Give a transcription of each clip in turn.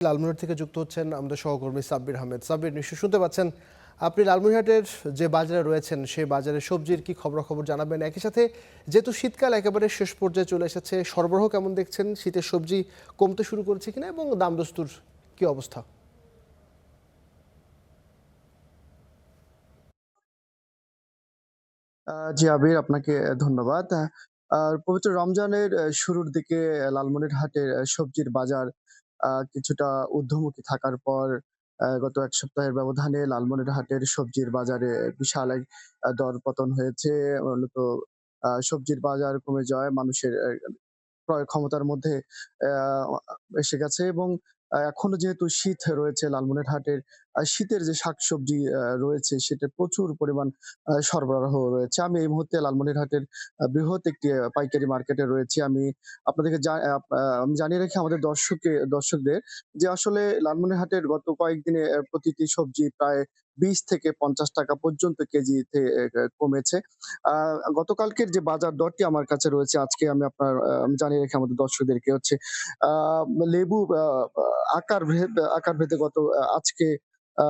লালমনিরহাট থেকে যুক্ত হচ্ছেন আমাদের সহকর্মী সাব্বির আহমেদ। সাব্বির, নিশ্চয়ই শুনতে পাচ্ছেন। আপনি লালমনিরহাটের যে বাজারে রয়েছেন সেই বাজারে সবজির কি খবরাখবর জানাবেন? একই সাথে যেহেতু শীতকাল একেবারে শেষ পর্যায়ে চলে এসেছে, সরবরাহ কেমন দেখছেন? শীতের সবজি কমতে শুরু করেছে কিনা এবং দাম দস্তুর কি অবস্থা? জি আবির, আপনাকে ধন্যবাদ। পবিত্র রমজানের শুরুর দিকে লালমনিরহাটের সবজির বাজার কিছুটা ঊর্ধ্বমুখী থাকার পর গত ১ সপ্তাহের ব্যবধানে লালমনিরহাটের সবজির বাজারে বিশাল এক দরপতন হয়েছে। মূলত সবজির বাজার কমে যাওয়ায় মানুষের ক্রয় ক্ষমতার মধ্যে এসে গেছে এবং এখনো যেহেতু শীত রয়েছে লালমনিরহাটের শীতের যে শাকসবজি রয়েছে সেটা প্রচুর পরিমাণ সরবরাহ রয়েছে। আমি এই মুহূর্তে লালমনিরহাটের বৃহৎ একটি পাইকারি মার্কেটে রয়েছি। আমি আপনাদেরকে জা আপ আ আমি জানিয়ে রাখি আমাদের দর্শকদের যে আসলে লালমনিরহাটের গত কয়েকদিনে প্রতিটি সবজি প্রায় ৳২০ থেকে ৳৫০ পর্যন্ত কেজিতে কমেছে। আ গতকালকের যে বাজার দরটি আমার কাছে রয়েছে আজকে আমি জানিয়ে রাখি আমাদের দর্শকদেরকে হচ্ছে আ লেবু আ আ আকার ভেদে আজকে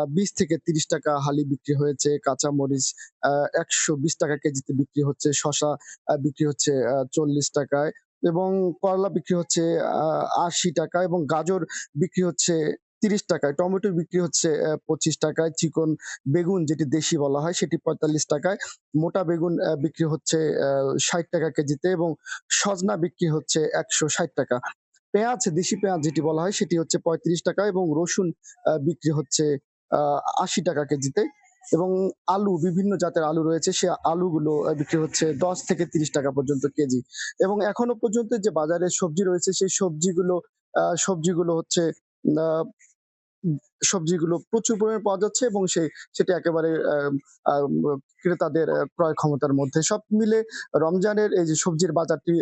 ৳২০ থেকে ৳৩০ হালি বিক্রি হয়েছে। কাঁচামরিচ আ ৳১২০ কেজিতে বিক্রি হচ্ছে। শসা বিক্রি হচ্ছে ৳৪০ এবং করলা বিক্রি হচ্ছে আ ৳৮০ এবং গাজর বিক্রি হচ্ছে ৳৩০। টমেটো বিক্রি হচ্ছে ৳২৫। চিকন বেগুন যেটি দেশি বলা হয় সেটি ৳৪৫। মোটা বেগুন বিক্রি হচ্ছে ৳৬০ কেজিতে এবং সজনা বিক্রি হচ্ছে ৳১৬০। দেশি পেঁয়াজ যেটি বলা হয় সেটি হচ্ছে ৳৩৫ এবং রসুন বিক্রি হচ্ছে আ ৳৮০ কেজিতে এবং বিভিন্ন জাতের আলু রয়েছে সে আলুগুলো বিক্রি হচ্ছে ৳১০ থেকে ৳৩০ পর্যন্ত কেজি। এবং এখনো পর্যন্ত যে বাজারে সবজি রয়েছে সেই সবজিগুলো হচ্ছে আ সবজিগুলো প্রচুর পরিমাণে পাওয়া যাচ্ছে এবং সেটা একেবারে আম ক্রেতাদের ক্রয় ক্ষমতার মধ্যে। সব মিলে রমজানের এই যে সবজির বাজারটি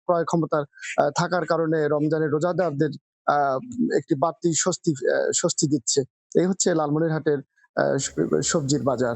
ক্রয় ক্ষমতার থাকার কারণে রমজানের রোজাদারদের আ একটি বাড়তি স্বস্তি দিচ্ছে। এই হচ্ছে লালমনিরহাটের সবজির বাজার।